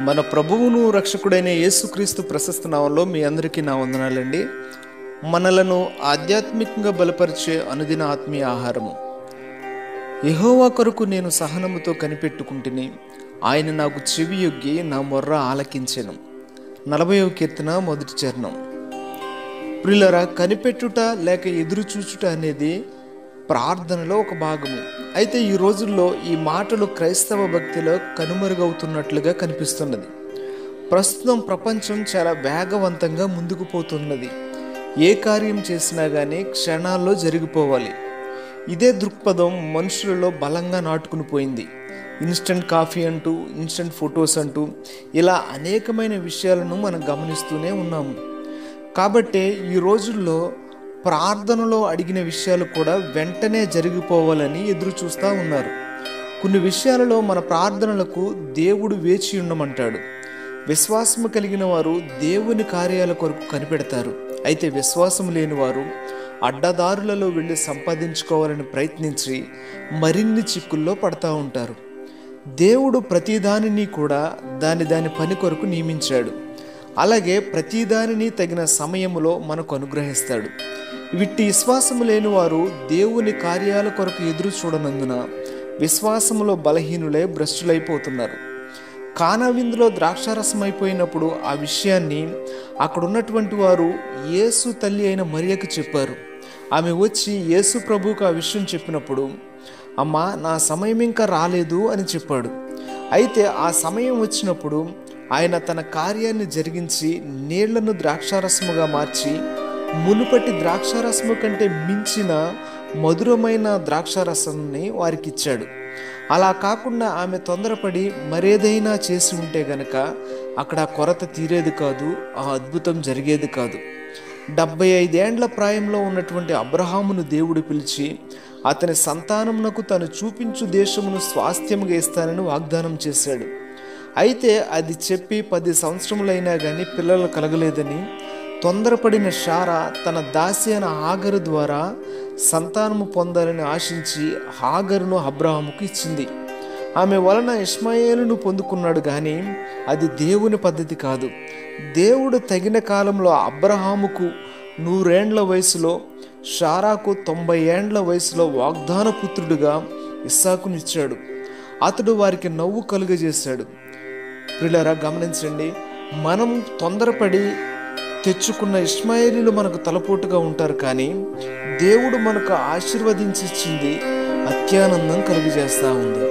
మన ప్రభువును రక్షకుడైన యేసుక్రీస్తు ప్రశస్త నామంలో మీ అందరికీ నా వందనాలండి. మనలను ఆధ్యాత్మికంగా బలపరిచే అనుదిన ఆత్మీయ ఆహారము. యెహోవా కొరకు నేను సహనముతో కనిపెట్టుకుంటుని, ఆయన నాకు చెవియొగ్గి నా మొర్ర ఆలకించెను. 40వ కీర్తన మొదటి చరణం. ప్రియులారా, కనిపెట్టుట లేక ఎదురు చూచుట అనేది ప్రార్థనలో ఒక భాగము. అయితే ఈ రోజుల్లో ఈ మాటలు క్రైస్తవ భక్తిలో కనుమరుగవుతున్నట్లుగా కనిపిస్తున్నది. ప్రస్తుతం ప్రపంచం చాలా వేగవంతంగా ముందుకు పోతున్నది. ఏ కార్యం చేసినా కానీ క్షణాల్లో జరిగిపోవాలి. ఇదే దృక్పథం మనుషులలో బలంగా నాటుకుని పోయింది. ఇన్స్టంట్ కాఫీ అంటూ, ఇన్స్టంట్ ఫొటోస్ అంటూ ఇలా అనేకమైన విషయాలను మనం గమనిస్తూనే ఉన్నాము. కాబట్టి ఈ రోజుల్లో ప్రార్థనలో అడిగిన విషయాలు కూడా వెంటనే జరిగిపోవాలని ఎదురు చూస్తూ ఉన్నారు. కొన్ని విషయాలలో మన ప్రార్థనలకు దేవుడు వేచి ఉండమంటాడు. విశ్వాసము కలిగిన వారు దేవుని కార్యాల కొరకు కనిపెడతారు. అయితే విశ్వాసం లేని వారు అడ్డదారులలో వెళ్ళి సంపాదించుకోవాలని ప్రయత్నించి మరిన్ని చిక్కుల్లో పడతా ఉంటారు. దేవుడు ప్రతిదానిని కూడా దాని పని కొరకు నియమించాడు. అలాగే ప్రతిదానిని తగిన సమయములో మనకు అనుగ్రహిస్తాడు. విట్టి విశ్వాసము లేని వారు దేవుని కార్యాల కొరకు ఎదురు చూడనందున విశ్వాసములో బలహీనులై భ్రష్టులైపోతున్నారు. కానా విందులో ద్రాక్షారసం అయిపోయినప్పుడు ఆ విషయాన్ని అక్కడ ఉన్నటువంటి వారు యేసు తల్లి అయిన మరియకు చెప్పారు. ఆమె వచ్చి యేసు ప్రభువుకు ఆ విషయం చెప్పినప్పుడు, అమ్మా, నా సమయం ఇంకా రాలేదు అని చెప్పాడు. అయితే ఆ సమయం వచ్చినప్పుడు ఆయన తన కార్యాన్ని జరిగించి నీళ్లను ద్రాక్షారసముగా మార్చి మునుపటి ద్రాక్షారసము కంటే మించిన మధురమైన ద్రాక్షారసాన్ని వారికి ఇచ్చాడు. అలా కాకుండా ఆమె తొందరపడి మరేదైనా చేసి ఉంటే గనక అక్కడ కొరత తీరేది కాదు, ఆ అద్భుతం జరిగేది కాదు. 75 ఏండ్ల ప్రాయంలో ఉన్నటువంటి అబ్రహామును దేవుడు పిలిచి అతని సంతానమునకు తను చూపించు దేశమును స్వాస్థ్యముగా ఇస్తానని వాగ్దానం చేశాడు. అయితే అది చెప్పి 10 సంవత్సరములైనా కానీ పిల్లలు కలగలేదని తొందరపడిన శారా తన దాసి అయిన హాగరు ద్వారా సంతానము పొందాలని ఆశించి హాగరును అబ్రహాముకు ఇచ్చింది. ఆమె వలన ఇష్మాయేలును పొందుకున్నాడు. కానీ అది దేవుని పద్ధతి కాదు. దేవుడు తగిన కాలంలో అబ్రహాముకు 100 ఏండ్ల వయసులో, శారాకు 90 ఏండ్ల వయసులో వాగ్దాన పుత్రుడిగా ఇస్సాకునిచ్చాడు. అతడు వారికి నవ్వు కలుగజేశాడు. ప్రియులారా, గమనించండి, మనం తొందరపడి తెచ్చుకున్న ఇష్మాయేలీలు మనకు తలపోటుగా ఉంటారు. కానీ దేవుడు మనకు ఆశీర్వదించి ఇచ్చింది అత్యానందం కలుగజేస్తూ ఉంది.